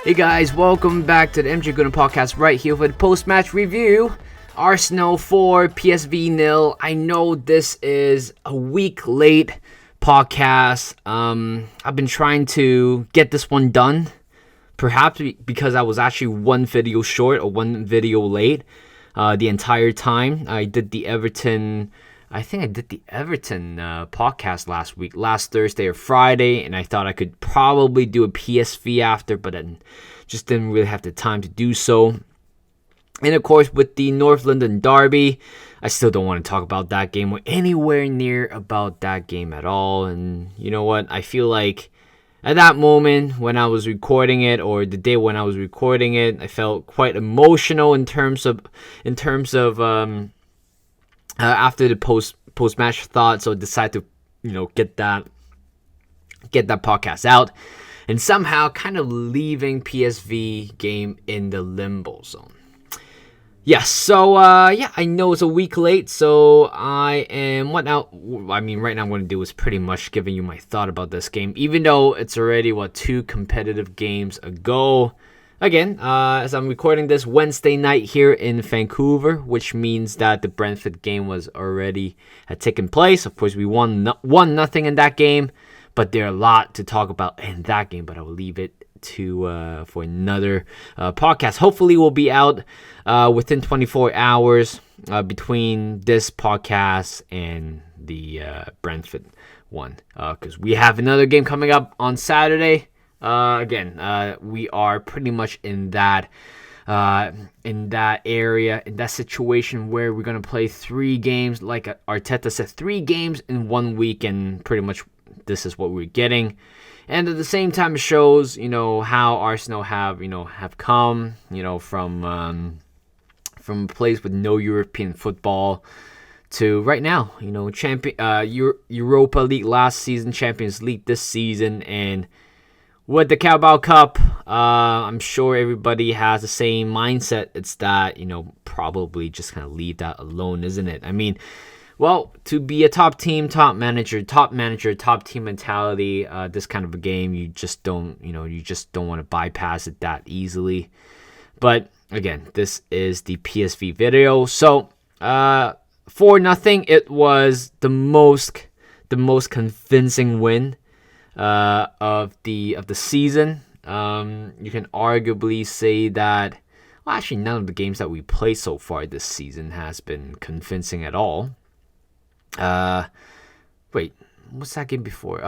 Hey guys, welcome back to the MJ Gooner podcast right here for the post-match review. Arsenal 4, PSV 0. I know this is a week late podcast. I've been trying to get this one done, perhaps because I was actually one video short or one video late the entire time. I did the Everton podcast last Thursday or Friday, and I thought I could probably do a PSV after, but then just didn't really have the time to do so. And of course, with the North London derby, I still don't want to talk about that game or anywhere near about that game at all. And you know what? I feel like at that moment when I was recording it, or the day when I was recording it, I felt quite emotional in terms of after the post match thought, so I decided to get that podcast out, and somehow kind of leaving PSV game in the limbo zone. Yes, so I know it's a week late, so right now I'm going to do is pretty much giving you my thought about this game, even though it's already two competitive games ago. Again, as I'm recording this Wednesday night here in Vancouver, which means that the Brentford game had taken place. Of course, we won 1-0 in that game, but there are a lot to talk about in that game. But I will leave it for another podcast. Hopefully, we'll be out within 24 hours between this podcast and the Brentford one, because we have another game coming up on Saturday. We are pretty much in that area, in that situation where we're going to play 3 games. Like Arteta said, 3 games in 1 week, and pretty much this is what we're getting. And at the same time, it shows, how Arsenal have come, from a place with no European football to right now, Europa League last season, Champions League this season, and with the Carabao Cup, I'm sure everybody has the same mindset. It's that, probably just kind of leave that alone, isn't it? I mean, well, to be a top team, top manager, top team mentality, this kind of a game, you just don't want to bypass it that easily. But again, this is the PSV video. So, 4-0, it was the most convincing win of the season. You can arguably say that, well, actually none of the games that we played so far this season has been convincing at all. Wait, what's that game before?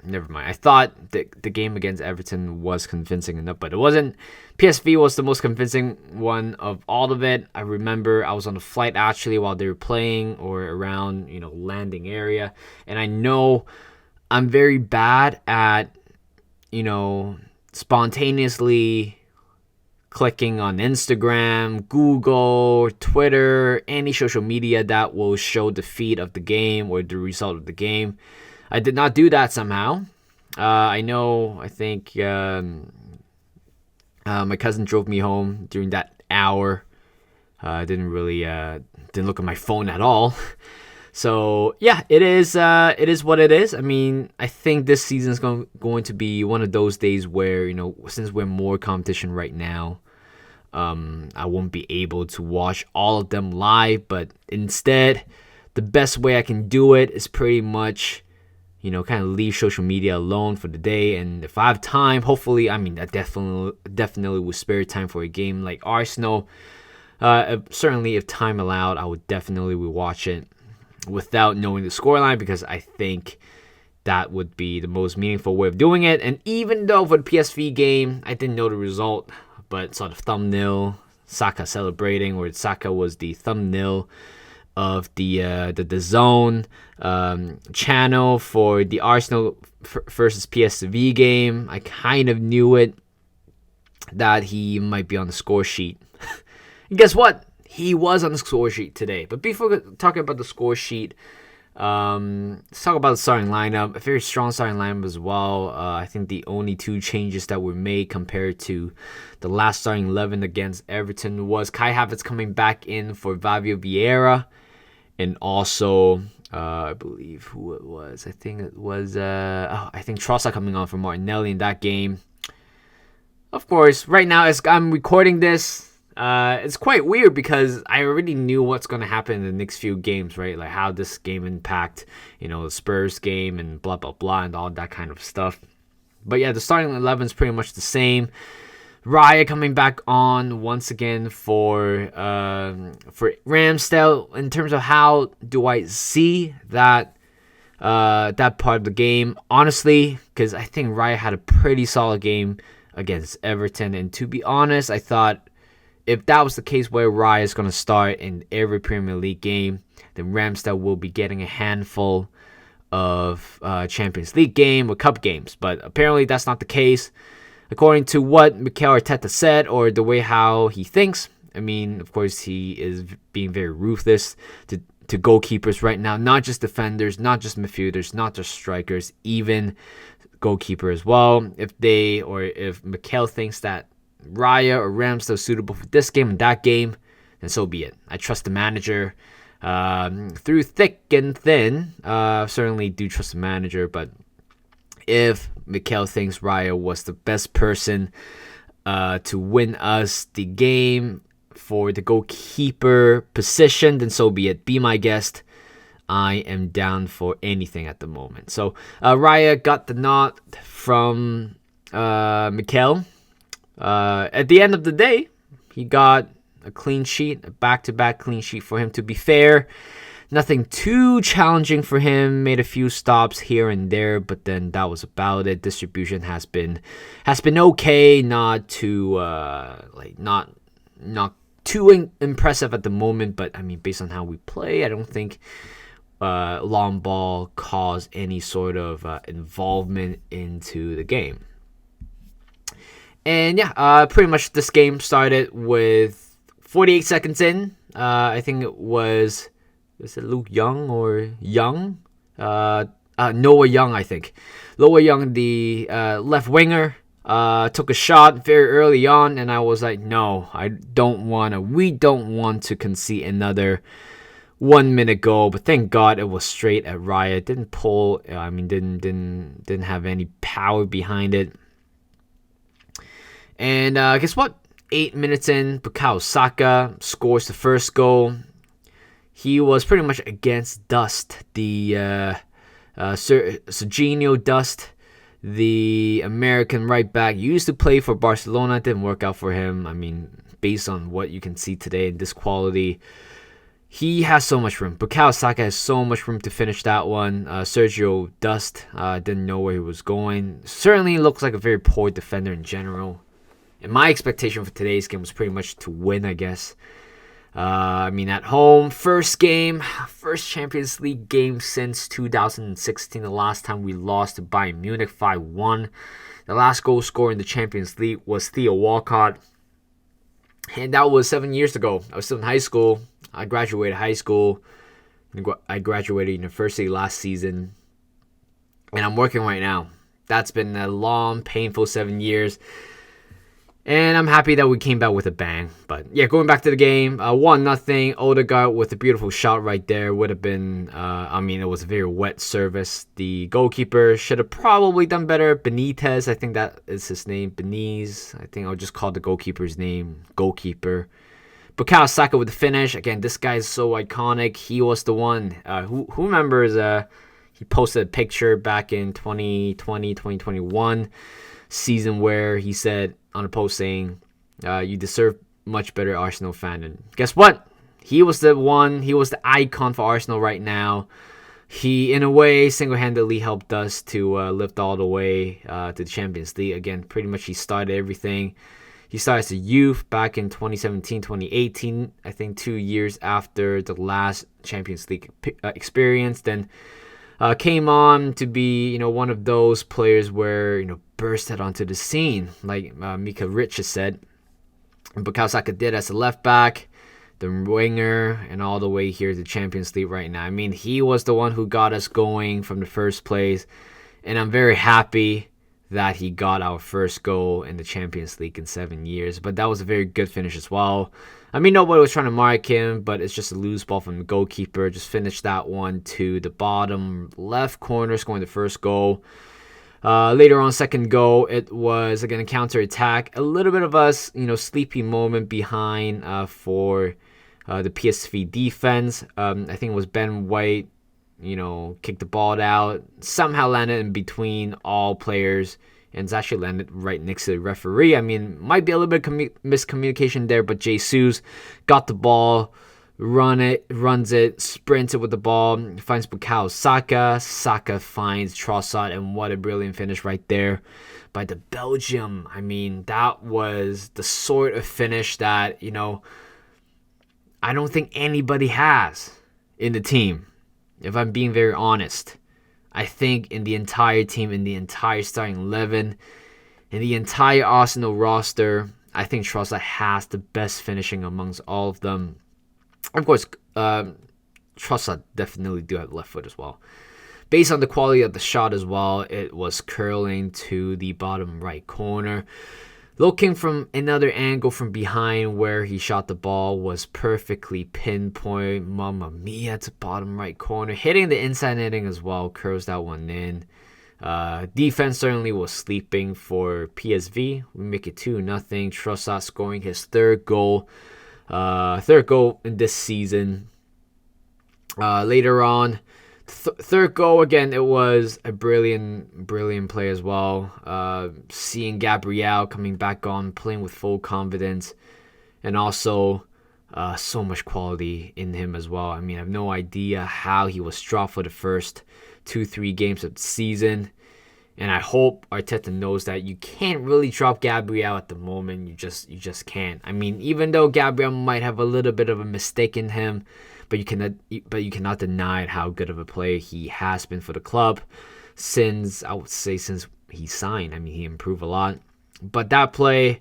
Never mind. I thought the game against Everton was convincing enough, but it wasn't. PSV was the most convincing one of all of it. I remember I was on a flight actually while they were playing, or around landing area, and I know I'm very bad at, spontaneously clicking on Instagram, Google, Twitter, any social media that will show the feed of the game or the result of the game. I did not do that somehow. I think my cousin drove me home during that hour. I didn't look at my phone at all. So yeah, it is what it is. I mean, I think this season is going to be one of those days where, since we're more competition right now, I won't be able to watch all of them live, but instead, the best way I can do it is pretty much, kind of leave social media alone for the day. And if I have time, hopefully, I definitely will spare time for a game like Arsenal. Certainly, if time allowed, I would definitely watch it without knowing the scoreline, because I think that would be the most meaningful way of doing it. And even though for the PSV game, I didn't know the result, but saw the thumbnail, Saka celebrating, or Saka was the thumbnail of the zone channel for the Arsenal versus PSV game. I kind of knew it, that he might be on the score sheet. And guess what? He was on the score sheet today. But before talking about the score sheet, let's talk about the starting lineup. A very strong starting lineup as well. I think the only 2 changes that were made compared to the last starting 11 against Everton was Kai Havertz coming back in for Fabio Vieira, and also I believe who it was. I think it was Trossard coming on for Martinelli in that game. of course, right now as I'm recording this, it's quite weird because I already knew what's going to happen in the next few games, right? Like how this game impact, the Spurs game and blah, blah, blah, and all that kind of stuff. But yeah, the starting 11 is pretty much the same. Raya coming back on once again for Ramsdale. In terms of how do I see that that part of the game, honestly, because I think Raya had a pretty solid game against Everton, and to be honest, I thought if that was the case where Raya is going to start in every Premier League game, then Ramsdale will be getting a handful of Champions League game or cup games. But apparently that's not the case, according to what Mikel Arteta said or the way how he thinks. I mean, of course, he is being very ruthless to goalkeepers right now, not just defenders, not just midfielders, not just strikers, even goalkeeper as well. If Mikel thinks that Raya or Ramsdale are suitable for this game and that game, then so be it. I trust the manager through thick and thin. Certainly do trust the manager, but if Mikel thinks Raya was the best person to win us the game for the goalkeeper position, then so be it. Be my guest. I am down for anything at the moment. So Raya got the nod from Mikel. At the end of the day, he got a clean sheet, a back-to-back clean sheet for him. To be fair, nothing too challenging for him. Made a few stops here and there, but then that was about it. Distribution has been okay, not too not too impressive at the moment. But I mean, based on how we play, I don't think long ball caused any sort of involvement into the game. And yeah, pretty much this game started with 48 seconds in. I think it was it Luke Young or Young? Noah Young, I think. Noah Young, the left winger, took a shot very early on, and I was like, no, we don't want to concede another 1 minute goal. But thank God it was straight at Raya. Didn't pull. Didn't have any power behind it. And guess what? 8 minutes in, Bukayo Saka scores the first goal. He was pretty much against Dust, the Serginho Dust, the American right back. Used to play for Barcelona, didn't work out for him. I mean, based on what you can see today in this quality, he has so much room. Bukayo Saka has so much room to finish that one. Sergio Dust didn't know where he was going. Certainly looks like a very poor defender in general. And my expectation for today's game was pretty much to win, I guess. I mean, at home, first Champions League game since 2016. The last time we lost to Bayern Munich 5-1. The last goal scorer in the Champions League was Theo Walcott. And that was 7 years ago. I was still in high school. I graduated high school. I graduated university last season. And I'm working right now. That's been a long, painful 7 years. And I'm happy that we came back with a bang. But yeah, going back to the game, 1-0. Odegaard with a beautiful shot right there. Would have been, it was a very wet service. The goalkeeper should have probably done better. Benitez, I think that is his name. Beniz. I think I'll just call the goalkeeper's name goalkeeper. Bukayo Saka with the finish. Again, this guy is so iconic. He was the one. Who remembers he posted a picture back in 2020, 2021 season where he said on a post saying, you deserve much better Arsenal fan. And guess what? He was the one. He was the icon for Arsenal right now. He, in a way, single-handedly helped us to lift all the way to the Champions League. Again, pretty much he started everything. He started as a youth back in 2017, 2018. I think 2 years after the last Champions League experience. Then came on to be, one of those players where, bursted onto the scene, like Mika Rich has said. And Bukayo Saka did as a left back, the winger, and all the way here to the Champions League right now. I mean, he was the one who got us going from the first place, and I'm very happy that he got our first goal in the Champions League in 7 years. But that was a very good finish as well. I mean, nobody was trying to mark him, but it's just a loose ball from the goalkeeper. Just finished that one to the bottom left corner, scoring the first goal. Later on, second goal, it was again a counter attack. A little bit of a sleepy moment behind for the PSV defense. I think it was Ben White, kicked the ball out, somehow landed in between all players, and it's actually landed right next to the referee. I mean, might be a little bit of miscommunication there, but Jesus got the ball, runs it, sprints it with the ball, finds Bukayo Saka. Saka finds Trossard, and what a brilliant finish right there by the Belgium. I mean, that was the sort of finish that, I don't think anybody has in the team, if I'm being very honest. I think in the entire team, in the entire starting 11, in the entire Arsenal roster, I think Trossard has the best finishing amongst all of them. Of course, Trossard definitely do have left foot as well. Based on the quality of the shot as well, it was curling to the bottom right corner. Looking from another angle from behind where he shot the ball was perfectly pinpoint. Mamma mia, to bottom right corner. Hitting the inside netting as well. Curls that one in. Defense certainly was sleeping for PSV. We make it 2-0. Trossard scoring his third goal. Third goal in this season. Later on, third goal, again, it was a brilliant play as well. Seeing Gabriel coming back on, playing with full confidence, and also so much quality in him as well. I mean, I have no idea how he was dropped for the first 2-3 games of the season. And I hope Arteta knows that you can't really drop Gabriel at the moment. You just can't. I mean, even though Gabriel might have a little bit of a mistake in him, but you cannot deny how good of a player he has been for the club since he signed. I mean, he improved a lot. But that play,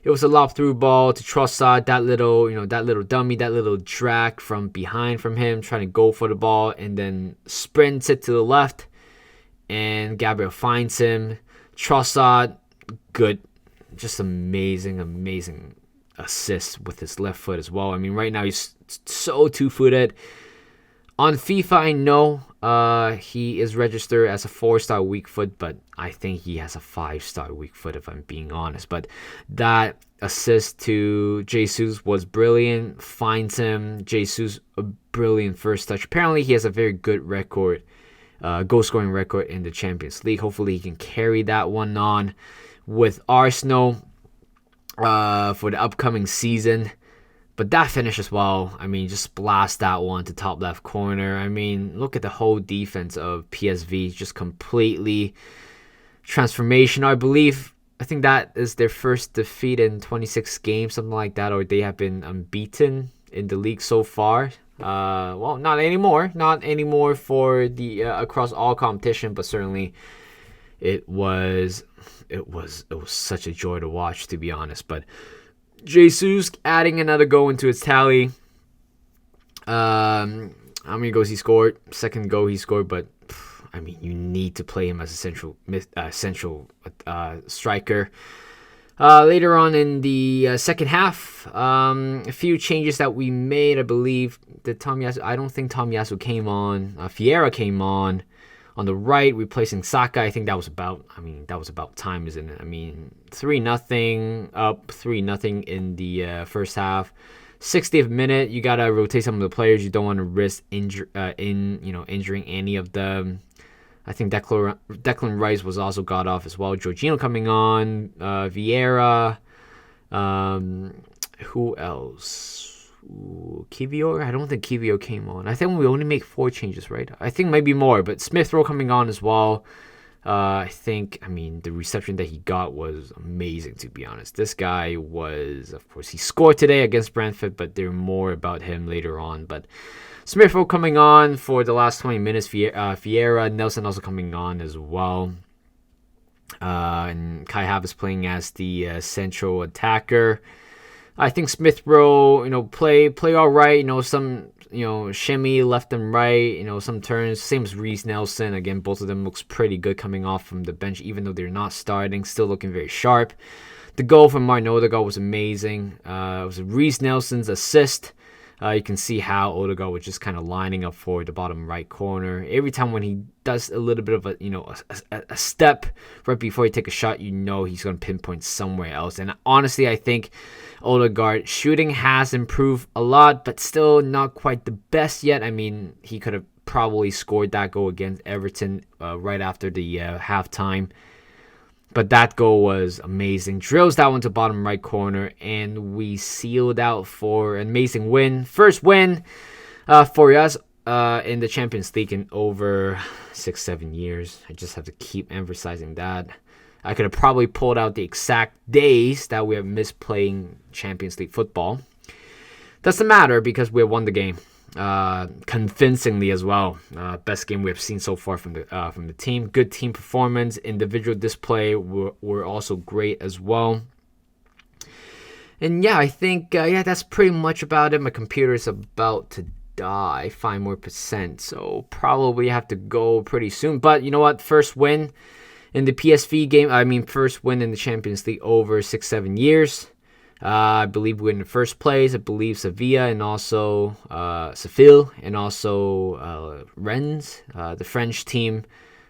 it was a lob through ball to Trossard. That little dummy, that little drag from behind from him, trying to go for the ball, and then sprints it to the left. And Gabriel finds him. Trossard, good. Just amazing assist with his left foot as well. I mean, right now he's so two-footed. On FIFA, I know he is registered as a 4-star weak foot, but I think he has a 5-star weak foot, if I'm being honest. But that assist to Jesus was brilliant. Finds him. Jesus, a brilliant first touch. Apparently, he has a very good record. Goal scoring record in the Champions League. Hopefully he can carry that one on with Arsenal for the upcoming season. But that finish as well, I mean, just blast that one to top left corner. I mean, look at the whole defense of PSV, just completely transformation. I think that is their first defeat in 26 games, something like that, or they have been unbeaten in the league so far. Well, not anymore for the across all competition, but certainly it was such a joy to watch, to be honest. But Jesus adding another goal into his tally. How many goals he scored? Second goal he scored, but I mean, you need to play him as a central striker. Later on in the second half, a few changes that we made. I believe that I don't think Tomiyasu came on. Vieira came on the right, replacing Saka. I think that was about time, isn't it? I mean, 3-0 up, 3-0 in the first half. 60th minute, you gotta rotate some of the players. You don't want to risk injuring any of them. I think Declan Rice was also got off as well. Jorginho coming on. Vieira. Who else? Kivior? I don't think Kivior came on. I think we only make 4 changes, right? I think maybe more, but Smith Rowe coming on as well. The reception that he got was amazing, to be honest. This guy was, of course, he scored today against Brentford, but there are more about him later on. But Smith Rowe coming on for the last 20 minutes. Vieira, Nelson also coming on as well. And Kai Havertz playing as the central attacker. I think Smith Rowe, play all right. Some, shimmy left and right. Some turns. Same as Reece Nelson. Again, both of them looks pretty good coming off from the bench, even though they're not starting. Still looking very sharp. The goal from Martin Odegaard was amazing. It was Reece Nelson's assist. You can see how Odegaard was just kind of lining up for the bottom right corner. Every time when he does a little bit of a step right before he take a shot, he's going to pinpoint somewhere else. And honestly, I think Odegaard shooting has improved a lot, but still not quite the best yet. I mean, he could have probably scored that goal against Everton right after the halftime. But that goal was amazing. Drills that one to bottom right corner, and we sealed out for an amazing win. First win for us in the Champions League in over 6-7 years. I just have to keep emphasizing that. I could have probably pulled out the exact days that we have missed playing Champions League football. Doesn't matter because we have won the game. Convincingly as well. Best game we have seen so far from the team. Good team performance. Individual display were also great as well. And yeah, I think that's pretty much about it. My computer is about to die 5% more, so probably have to go pretty soon. But you know what? First win in the PSV game. First win in the Champions League over 6-7 years. I believe we're in the first place. I believe Sevilla and also Seville and also Rennes, the French team.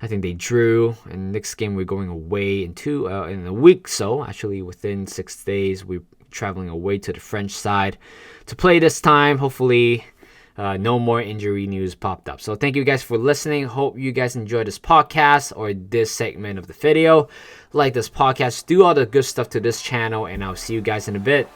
I think they drew. And next game we're going away in a week. So actually within 6 days we're traveling away to the French side to play this time. Hopefully no more injury news popped up. So thank you guys for listening. Hope you guys enjoyed this podcast or this segment of the video. Like this podcast, do all the good stuff to this channel, and I'll see you guys in a bit.